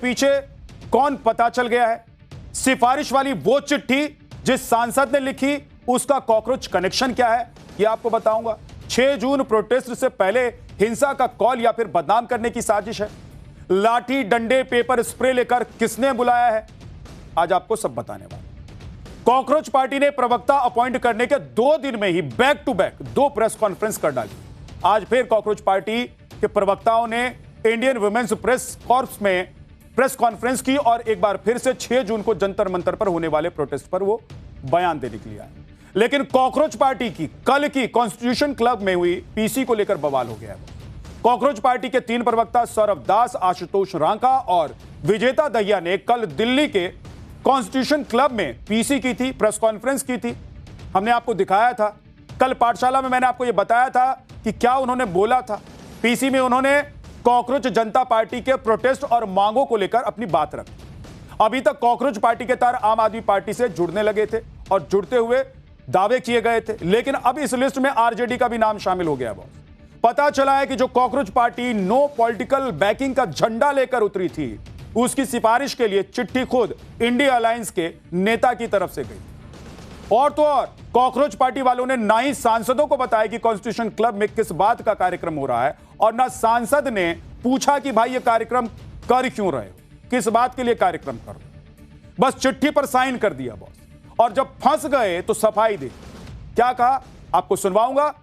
पीछे कौन पता चल गया है? सिफारिश वाली वो चिट्ठी जिस सांसद ने लिखी, उसका कॉकरोच कनेक्शन क्या है, ये आपको बताऊंगा। 6 जून प्रोटेस्ट से पहले हिंसा का कॉल या फिर बदनाम करने की साजिश है। लाठी डंडे पेपर स्प्रे लेकर किसने बुलाया है, आज आपको सब बताने वाला। कॉकरोच पार्टी ने प्रवक्ता अपॉइंट करने के 2 दिन में ही back to back 2 press conference कर डाली। आज फिर कॉकरोच पार्टी के प्रवक्ताओं ने इंडियन वुमेन्स प्रेस कॉर्प्स में प्रेस कॉन्फ्रेंस की और एक बार फिर से 6 जून को जंतर मंतर पर होने वाले प्रोटेस्ट पर वो बयान देने के लिए आए। लेकिन कॉकरोच पार्टी की कल की कॉन्स्टिट्यूशन क्लब में हुई पीसी को लेकर बवाल हो गया है। कॉकरोच पार्टी के 3 प्रवक्ता सौरभ दास, आशुतोष रांका और विजेता दहिया ने कल दिल्ली के कॉन्स्टिट्यूशन क्लब में पीसी की थी, प्रेस कॉन्फ्रेंस की थी। हमने आपको दिखाया था कल पाठशाला में, मैंने आपको यह बताया था कि क्या उन्होंने बोला था। पीसी में उन्होंने कॉकरोच जनता पार्टी के प्रोटेस्ट और मांगों को लेकर अपनी बात रखी। अभी तक कॉकरोच पार्टी के तार आम आदमी पार्टी से जुड़ने लगे थे और जुड़ते हुए दावे किए गए थे, लेकिन अब इस लिस्ट में आरजेडी का भी नाम शामिल हो गया। बॉस, पता चला है कि जो cockroach party no political backing का झंडा लेकर उतरी थी, उसकी सिफारिश के लिए चिट्ठी खुद इंडिया अलायंस के नेता की तरफ से गई। और तो और कॉकरोच पार्टी वालों ने ना ही सांसदों को बताया कि कॉन्स्टिट्यूशन क्लब में किस बात का कार्यक्रम हो रहा है, और ना सांसद ने पूछा कि भाई ये कार्यक्रम कर क्यों रहे हो, किस बात के लिए कार्यक्रम कर रहे हो। बस चिट्ठी पर साइन कर दिया बॉस, और जब फंस गए तो सफाई दी। क्या कहा आपको सुनवाऊंगा।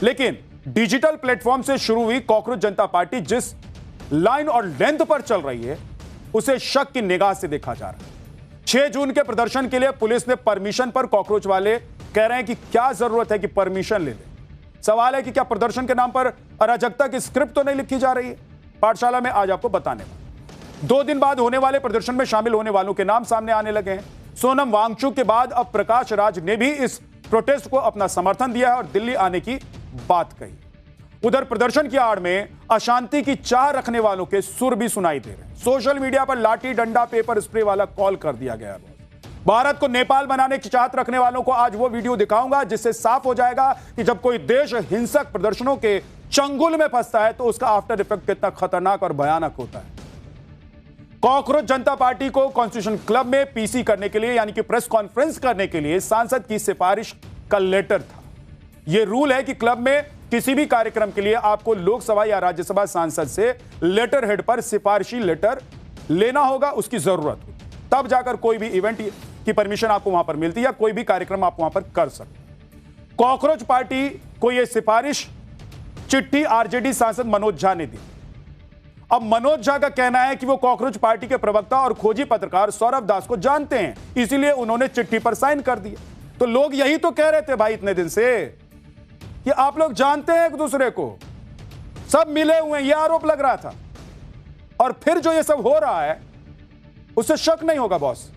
लेकिन डिजिटल प्लेटफॉर्म से शुरू हुई कॉकरोच जनता पार्टी जिस लाइन और लेंथ पर चल रही है, उसे शक की निगाह से देखा जा रहा है। 6 जून के प्रदर्शन के लिए पुलिस ने परमिशन पर, कॉकरोच वाले कह रहे हैं कि क्या जरूरत है कि परमिशन ले ले। सवाल है कि क्या प्रदर्शन के नाम पर अराजकता की स्क्रिप्ट तो नहीं लिखी जा रही है। पाठशाला में आज आपको बताने वाला। 2 दिन बाद होने वाले प्रदर्शन में शामिल होने वालों के नाम सामने आने लगे हैं। सोनम वांगचुक के बाद अब प्रकाश राज ने भी इस प्रोटेस्ट को अपना समर्थन दिया है और दिल्ली आने की बात कही। उधर प्रदर्शन की आड़ में अशांति की चाह रखने वालों के सुर भी सुनाई दे रहे हैं। सोशल मीडिया पर लाठी डंडा पेपर स्प्रे वाला कॉल कर दिया गया है। भारत को नेपाल बनाने की चाहत रखने वालों को आज वो वीडियो दिखाऊंगा जिससे साफ हो जाएगा कि जब कोई देश हिंसक प्रदर्शनों के चंगुल में फंसता है तो उसका आफ्टर इफेक्ट कितना खतरनाक और भयानक होता है। कॉकरोच जनता पार्टी को कॉन्स्टिट्यूशन क्लब में पीसी करने के लिए, यानी कि प्रेस कॉन्फ्रेंस करने के लिए सांसद की सिफारिश का लेटर था। यह रूल है कि क्लब में किसी भी कार्यक्रम के लिए आपको लोकसभा या राज्यसभा सांसद से लेटर हेड पर सिफारिशी लेटर लेना होगा, उसकी जरूरत होगी, तब जाकर कोई भी इवेंट की परमिशन आपको वहां पर मिलती है या कोई भी कार्यक्रम आप वहां पर कर सकते। कॉकरोच पार्टी को यह सिफारिश चिट्ठी आरजेडी सांसद मनोज झा ने दी। अब मनोज झा का कहना है कि वो कॉकरोच पार्टी के प्रवक्ता और खोजी पत्रकार सौरभ दास को जानते हैं, इसीलिए उन्होंने चिट्ठी पर साइन कर दिया। तो लोग यही तो कह रहे थे भाई इतने दिन से कि आप लोग जानते हैं एक दूसरे को, सब मिले हुए हैं, यह आरोप लग रहा था। और फिर जो ये सब हो रहा है उससे शक नहीं होगा बॉस।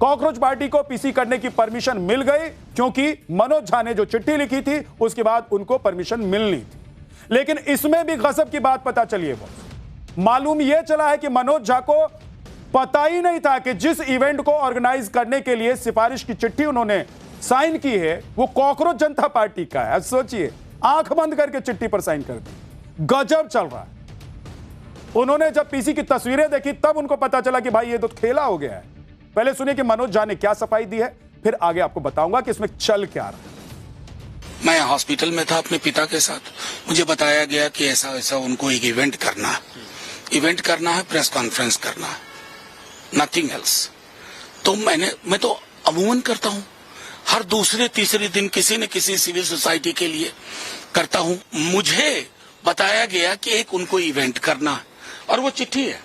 कॉकरोच पार्टी को पीसी करने की परमिशन मिल गई क्योंकि मनोज झा ने जो चिट्ठी लिखी थी उसके बाद उनको परमिशन मिलनी थी। लेकिन इसमें भी गजब की बात पता चली है बॉस। मालूम यह चला है कि मनोज झा को पता ही नहीं था कि जिस इवेंट को ऑर्गेनाइज करने के लिए सिफारिश की चिट्ठी उन्होंने साइन की है वो कॉकरोच जनता पार्टी का है। सोचिए, आंख बंद करके चिट्ठी पर साइन कर दी। गजब चल रहा है। उन्होंने जब पीसी की तस्वीरें देखी तब उनको पता चला कि भाई ये तो खेला हो गया है। पहले सुनिए कि मनोज झा ने क्या सफाई दी है, फिर आगे आपको बताऊंगा कि इसमें चल क्या रहा है। मैं हॉस्पिटल में था अपने पिता के साथ, मुझे बताया गया कि ऐसा ऐसा उनको एक इवेंट करना है, प्रेस कॉन्फ्रेंस करना है, नथिंग एल्स। तो मैं तो अमूमन करता हूँ, हर दूसरे तीसरे दिन किसी न किसी सिविल सोसाइटी के लिए करता हूँ। मुझे बताया गया कि एक उनको इवेंट करना है और वो चिट्ठी है,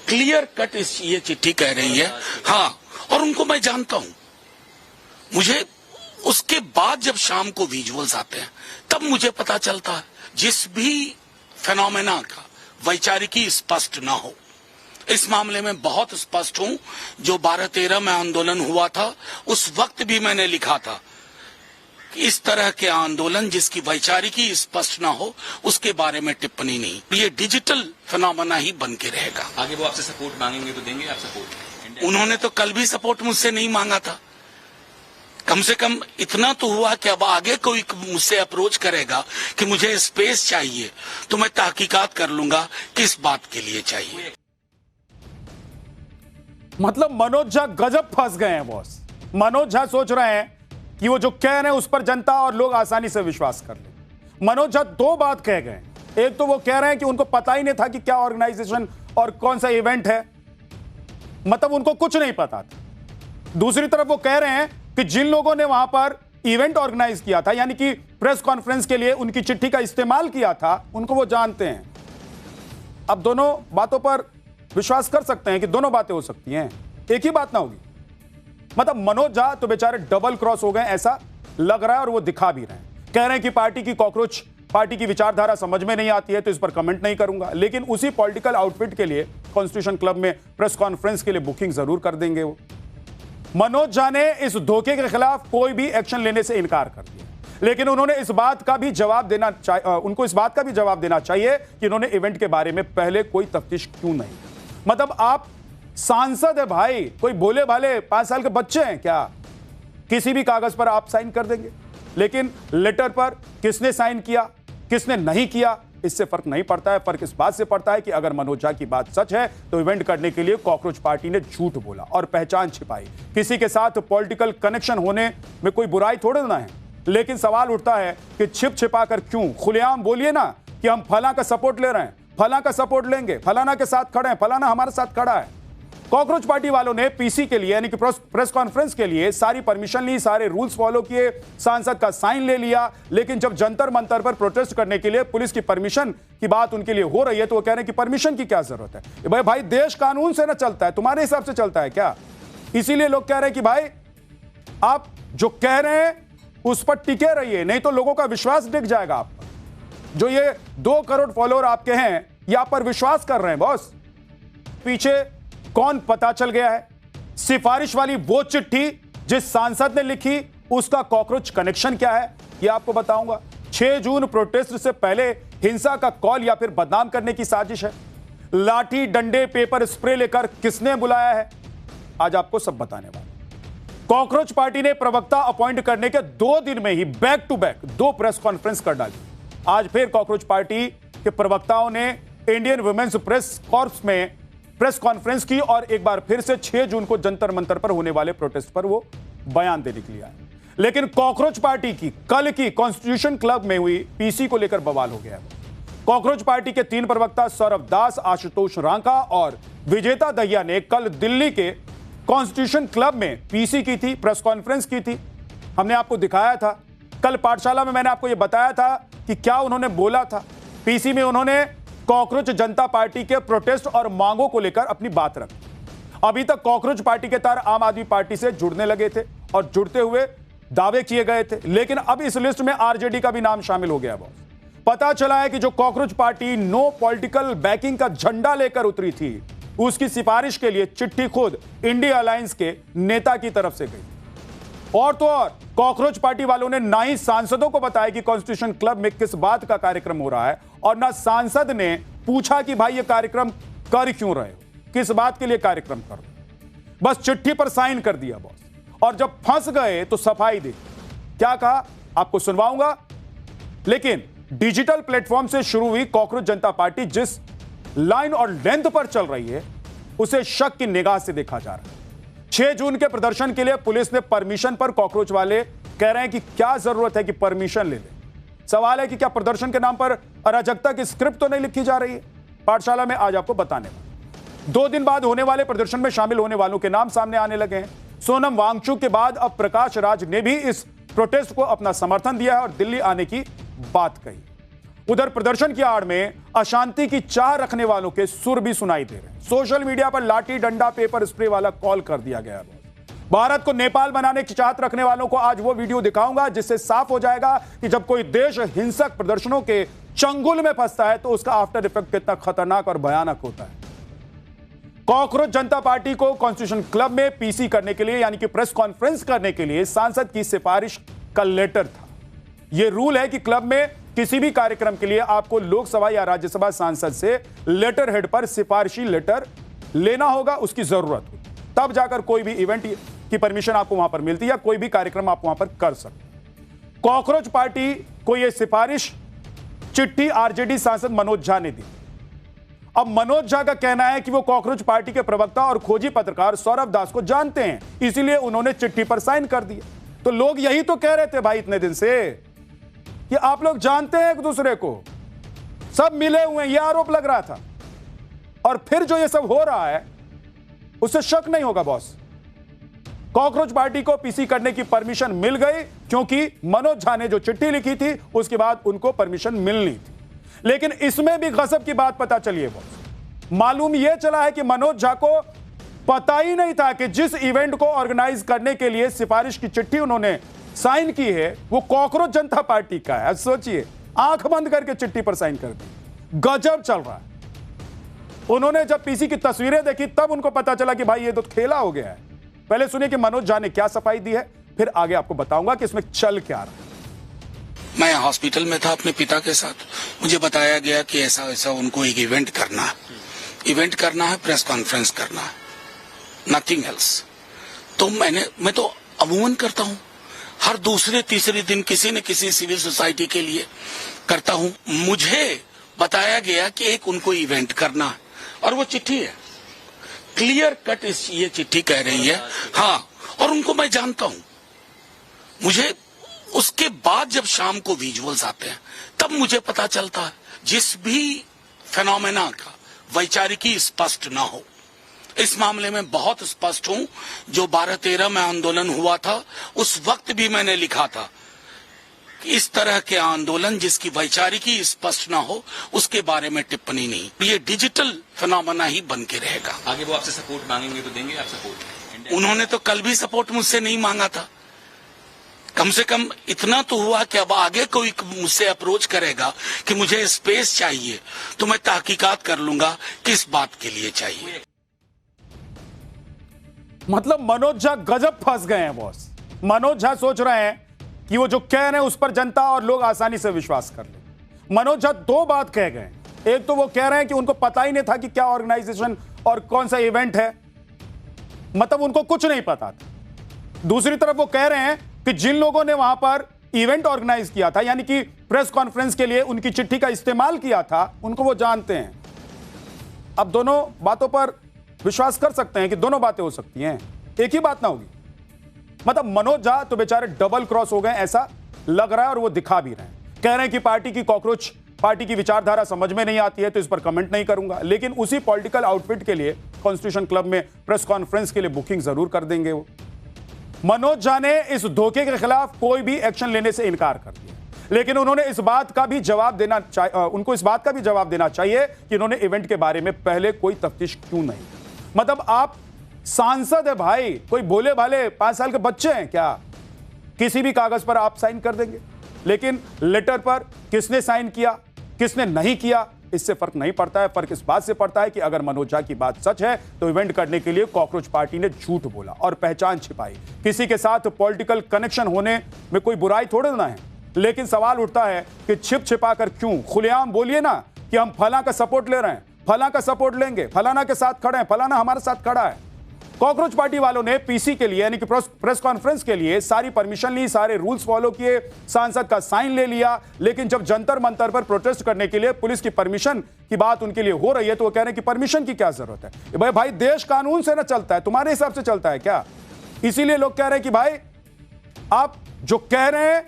क्लियर कट ये चिट्ठी कह रही है। हाँ, और उनको मैं जानता हूँ। मुझे उसके बाद जब शाम को विजुअल्स आते हैं तब मुझे पता चलता है जिस भी फेनोमेना का वैचारिकी स्पष्ट ना हो। इस मामले में बहुत स्पष्ट हूं। जो 12-13 में आंदोलन हुआ था उस वक्त भी मैंने लिखा था कि इस तरह के आंदोलन जिसकी वैचारिकी स्पष्ट ना हो उसके बारे में टिप्पणी नहीं। ये डिजिटल फेनोमेना ही बन के रहेगा। आगे वो आपसे सपोर्ट मांगेंगे तो देंगे आप सपोर्ट? उन्होंने तो कल भी सपोर्ट मुझसे नहीं मांगा था। कम से कम इतना तो हुआ कि अब आगे कोई मुझसे अप्रोच करेगा कि मुझे स्पेस चाहिए तो मैं तहकीकात कर लूंगा किस बात के लिए चाहिए। मतलब मनोज झा गजब फंस गए हैं बॉस। मनोज झा सोच रहे हैं कि वो जो कह रहे हैं उस पर जनता और लोग आसानी से विश्वास कर ले। मनोज झा दो बात कह गए। एक तो वो कह रहे हैं कि उनको पता ही नहीं था कि क्या ऑर्गेनाइजेशन और कौन सा इवेंट है, मतलब उनको कुछ नहीं पता था। दूसरी तरफ वो कह रहे हैं कि जिन लोगों ने वहां पर इवेंट ऑर्गेनाइज किया था, यानी कि प्रेस कॉन्फ्रेंस के लिए उनकी चिट्ठी का इस्तेमाल किया था, उनको वो जानते हैं। अब दोनों बातों पर विश्वास कर सकते हैं कि दोनों बातें हो सकती हैं, एक ही बात ना होगी। मतलब मनोज झा तो बेचारे डबल क्रॉस हो गए ऐसा लग रहा है, और वो दिखा भी रहे हैं। कह रहे हैं कि पार्टी की कॉकरोच, पार्टी की विचारधारा समझ में नहीं आती है तो इस पर कमेंट नहीं करूंगा, लेकिन उसी पॉलिटिकल आउटफिट के लिए कॉन्स्टिट्यूशन क्लब में प्रेस कॉन्फ्रेंस के लिए बुकिंग जरूर कर देंगे वो। मनोज झा ने इस धोखे के खिलाफ कोई भी एक्शन लेने से इनकार कर दिया, लेकिन उन्होंने इस बात का भी जवाब देना चाहिए, उनको इस बात का भी जवाब देना चाहिए कि इन्होंने इवेंट के बारे में पहले कोई तफ्तीश क्यों नहीं। मतलब आप सांसद है भाई, कोई भोले भाले 5 साल के बच्चे हैं क्या? किसी भी कागज पर आप साइन कर देंगे, लेकिन लेटर पर किसने साइन किया किसने नहीं किया इससे फर्क नहीं पड़ता है। फर्क इस बात से पड़ता है कि अगर मनोज झा की बात सच है तो इवेंट करने के लिए कॉकरोच पार्टी ने झूठ बोला और पहचान छिपाई। किसी के साथ पॉलिटिकल कनेक्शन होने में कोई बुराई थोड़ी ना है, लेकिन सवाल उठता है कि छिप छिपा कर क्यों? खुलेआम बोलिए ना कि हम फला का सपोर्ट ले रहे हैं, फला का सपोर्ट लेंगे, फलाना के साथ खड़े हैं, फलाना हमारे साथ खड़ा है। कॉकरोच पार्टी वालों ने पीसी के लिए यानी कि प्रेस कॉन्फ्रेंस के लिए सारी परमिशन ली, सारे रूल्स फॉलो किए, सांसद का साइन ले लिया, लेकिन जब जंतर मंतर पर प्रोटेस्ट करने के लिए पुलिस की परमिशन की बात उनके लिए हो रही है तो वो कह रहे हैं कि परमिशन की क्या जरूरत है? भाई देश कानून से ना चलता है, तुम्हारे हिसाब से चलता है क्या? इसीलिए लोग कह रहे हैं कि भाई आप जो कह रहे हैं उस पर टिके रहिए, नहीं तो लोगों का विश्वास डिग जाएगा आप पर। जो ये 2 करोड़ फॉलोअर आपके हैं ये आप पर विश्वास कर रहे हैं बॉस। पीछे कौन पता चल गया है? सिफारिश वाली वो चिट्ठी जिस सांसद ने लिखी, उसका कॉकरोच कनेक्शन क्या है ये आपको बताऊंगा। 6 जून प्रोटेस्ट से पहले हिंसा का कॉल या फिर बदनाम करने की साजिश है। लाठी डंडे पेपर स्प्रे लेकर किसने बुलाया है, आज आपको सब बताने वाला। कॉकरोच पार्टी ने प्रवक्ता अपॉइंट करने के 2 दिन में ही back to back 2 press conference कर डाली। आज फिर कॉकरोच पार्टी के प्रवक्ताओं ने इंडियन वुमेन्स प्रेस कॉर्प्स में प्रेस कॉन्फ्रेंस की और एक बार फिर से 6 जून को जंतर मंतर पर होने वाले प्रोटेस्ट पर वो बयान देने के लिए आए। लेकिन कॉकरोच पार्टी की कल की कॉन्स्टिट्यूशन क्लब में हुई पीसी को लेकर बवाल हो गया है। कॉकरोच पार्टी के 3 प्रवक्ता सौरभ दास, आशुतोष रांका और विजेता दहिया ने कल दिल्ली के कॉन्स्टिट्यूशन क्लब में पीसी की थी, प्रेस कॉन्फ्रेंस की थी। हमने आपको दिखाया था कल पाठशाला में, मैंने आपको यह बताया था कि क्या उन्होंने बोला था। पीसी में उन्होंने कॉकरोच जनता पार्टी के प्रोटेस्ट और मांगों को लेकर अपनी बात रखी। अभी तक कॉकरोच पार्टी के तार आम आदमी पार्टी से जुड़ने लगे थे और जुड़ते हुए दावे किए गए थे, लेकिन अब इस लिस्ट में आरजेडी का भी नाम शामिल हो गया। बॉस पता चला है कि जो cockroach party no political backing का झंडा लेकर उतरी थी, उसकी सिफारिश के लिए चिट्ठी खुद इंडिया अलायंस के नेता की तरफ से गई। और तो और कॉकरोच पार्टी वालों ने ना ही सांसदों को बताया कि कॉन्स्टिट्यूशन क्लब में किस बात का कार्यक्रम हो रहा है, और ना सांसद ने पूछा कि भाई ये कार्यक्रम कर क्यों रहे हो, किस बात के लिए कार्यक्रम कर रहे हो। बस चिट्ठी पर साइन कर दिया बॉस, और जब फंस गए तो सफाई दी। क्या कहा आपको सुनवाऊंगा, लेकिन डिजिटल प्लेटफॉर्म से शुरू हुई कॉकरोच जनता पार्टी जिस लाइन और लेंथ पर चल रही है उसे शक की निगाह से देखा जा रहा है। 6 जून के प्रदर्शन के लिए पुलिस ने परमिशन पर, कॉकरोच वाले कह रहे हैं कि क्या जरूरत है कि परमिशन ले ले। सवाल है कि क्या प्रदर्शन के नाम पर अराजकता की स्क्रिप्ट तो नहीं लिखी जा रही है? पाठशाला में आज आपको बताने वाला। 2 दिन बाद होने वाले प्रदर्शन में शामिल होने वालों के नाम सामने आने लगे हैं। सोनम वांगचुक के बाद अब प्रकाश राज ने भी इस प्रोटेस्ट को अपना समर्थन दिया है और दिल्ली आने की बात कही। उधर प्रदर्शन की आड़ में अशांति की चाह रखने वालों के सुर भी सुनाई दे रहे हैं। सोशल मीडिया पर लाठी डंडा पेपर स्प्रे वाला कॉल कर दिया गया है। भारत को नेपाल बनाने की चाहत रखने वालों को आज वो वीडियो दिखाऊंगा जिससे साफ हो जाएगा कि जब कोई देश हिंसक प्रदर्शनों के चंगुल में फंसता है तो उसका आफ्टर इफेक्ट कितना खतरनाक और भयानक होता है। कॉकरोच जनता पार्टी को कॉन्स्टिट्यूशन क्लब में पीसी करने के लिए यानी कि प्रेस कॉन्फ्रेंस करने के लिए सांसद की सिफारिश का लेटर था। यह रूल है कि क्लब में किसी भी कार्यक्रम के लिए आपको लोकसभा या राज्यसभा सांसद से लेटर हेड पर सिफारिशी लेटर लेना होगा, उसकी जरूरत होगी, तब जाकर कोई भी इवेंट की परमिशन आपको वहां पर मिलती है या कोई भी कार्यक्रम आप वहां पर कर सकते। कॉकरोच पार्टी को यह सिफारिश चिट्ठी आरजेडी सांसद मनोज झा ने दी। अब मनोज झा का कहना है कि वो कॉकरोच पार्टी के प्रवक्ता और खोजी पत्रकार सौरभ दास को जानते हैं, इसीलिए उन्होंने चिट्ठी पर साइन कर दिया। तो लोग यही तो कह रहे थे भाई इतने दिन से कि आप लोग जानते हैं एक दूसरे को, सब मिले हुए हैं, यह आरोप लग रहा था। और फिर जो ये सब हो रहा है उससे शक नहीं होगा बॉस, कॉकरोच पार्टी को पीसी करने की परमिशन मिल गई, क्योंकि मनोज झा ने जो चिट्ठी लिखी थी उसके बाद उनको परमिशन मिलनी थी। लेकिन इसमें भी गजब की बात पता चली है बॉस। मालूम यह चला है कि मनोज झा को पता ही नहीं था कि जिस इवेंट को ऑर्गेनाइज करने के लिए सिफारिश की चिट्ठी उन्होंने साइन की है वो कॉकरोच जनता पार्टी का है। सोचिए, आंख बंद करके चिट्ठी पर साइन कर दी। गजब चल रहा है। उन्होंने जब पीसी की तस्वीरें देखी तब उनको पता चला कि भाई ये तो खेला हो गया है। पहले सुनिए कि मनोज झा ने क्या सफाई दी है, फिर आगे आपको बताऊंगा कि इसमें चल क्या रहा है। मैं हॉस्पिटल में था अपने पिता के साथ, मुझे बताया गया कि ऐसा ऐसा उनको एक इवेंट करना है, प्रेस कॉन्फ्रेंस करना है, नथिंग एल्स। तो मैं तो अमूमन करता हूं, हर दूसरे तीसरे दिन किसी न किसी सिविल सोसाइटी के लिए करता हूं। मुझे बताया गया कि एक उनको इवेंट करना है और वो चिट्ठी है, क्लियर कट ये चिट्ठी कह रही है। हाँ, और उनको मैं जानता हूं। मुझे उसके बाद जब शाम को विजुअल्स आते हैं तब मुझे पता चलता है जिस भी फेनोमेना का वैचारिकी स्पष्ट ना हो, इस मामले में बहुत स्पष्ट हूं। जो 12-13 में आंदोलन हुआ था उस वक्त भी मैंने लिखा था कि इस तरह के आंदोलन जिसकी वैचारिकी स्पष्ट ना हो उसके बारे में टिप्पणी नहीं। ये डिजिटल फेनोमेना ही बन के रहेगा। आगे वो आपसे सपोर्ट मांगेंगे तो देंगे आप सपोर्ट? उन्होंने तो कल भी सपोर्ट मुझसे नहीं मांगा था। कम से कम इतना तो हुआ कि अब आगे कोई मुझसे अप्रोच करेगा कि मुझे स्पेस चाहिए तो मैं तहकीकात कर लूंगा किस बात के लिए चाहिए। मतलब मनोज झा गजब फंस गए हैं बॉस। मनोज झा सोच रहे हैं कि वो जो कह रहे हैं उस पर जनता और लोग आसानी से विश्वास कर ले। मनोज झा दो बात कह गए। एक तो वो कह रहे हैं कि उनको पता ही नहीं था कि क्या ऑर्गेनाइजेशन और कौन सा इवेंट है, मतलब उनको कुछ नहीं पता था। दूसरी तरफ वो कह रहे हैं कि जिन लोगों ने वहां पर इवेंट ऑर्गेनाइज किया था, यानी कि प्रेस कॉन्फ्रेंस के लिए उनकी चिट्ठी का इस्तेमाल किया था, उनको वो जानते हैं। अब दोनों बातों पर विश्वास कर सकते हैं कि दोनों बातें हो सकती हैं, एक ही बात ना होगी। मतलब मनोज झा तो बेचारे डबल क्रॉस हो गए ऐसा लग रहा है, और वो दिखा भी रहे हैं। कह रहे हैं कि पार्टी की कॉकरोच पार्टी की विचारधारा समझ में नहीं आती है तो इस पर कमेंट नहीं करूंगा, लेकिन उसी पॉलिटिकल आउटफिट के लिए कॉन्स्टिट्यूशन क्लब में प्रेस कॉन्फ्रेंस के लिए बुकिंग जरूर कर देंगे वो। मनोज झा ने इस धोखे के खिलाफ कोई भी एक्शन लेने से इनकार कर दिया, लेकिन उन्होंने इस बात का भी जवाब देना चाहिए, उनको इस बात का भी जवाब देना चाहिए कि उन्होंने इवेंट के बारे में पहले कोई तफ्तीश क्यों नहीं। मतलब आप सांसद है भाई, कोई भोले भाले 5 साल के बच्चे हैं क्या? किसी भी कागज पर आप साइन कर देंगे, लेकिन लेटर पर किसने साइन किया किसने नहीं किया इससे फर्क नहीं पड़ता है। फर्क इस बात से पड़ता है कि अगर मनोज झा की बात सच है तो इवेंट करने के लिए कॉकरोच पार्टी ने झूठ बोला और पहचान छिपाई। किसी के साथ पॉलिटिकल कनेक्शन होने में कोई बुराई थोड़े ना है, लेकिन सवाल उठता है कि छिप छिपा कर क्यों? खुलेआम बोलिए ना कि हम फलां का सपोर्ट ले रहे हैं, फलां का सपोर्ट लेंगे, फलाना के साथ खड़े हैं, फलाना हमारे साथ खड़ा है। कॉकरोच पार्टी वालों ने पीसी के लिए यानी कि प्रेस कॉन्फ्रेंस के लिए सारी परमिशन ली, सारे रूल्स फॉलो किए, सांसद का साइन ले लिया, लेकिन जब जंतर मंतर पर प्रोटेस्ट करने के लिए पुलिस की परमिशन की बात उनके लिए हो रही है तो वो कह रहे हैं कि परमिशन की क्या जरूरत है? भाई देश कानून से ना चलता है, तुम्हारे हिसाब से चलता है क्या? इसीलिए लोग कह रहे हैं कि भाई आप जो कह रहे हैं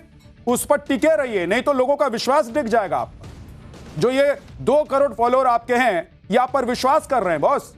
उस पर टिके रहिए, नहीं तो लोगों का विश्वास डिग जाएगा आप पर। जो ये 2 करोड़ फॉलोअर आपके हैं ये आप पर विश्वास कर रहे हैं बॉस।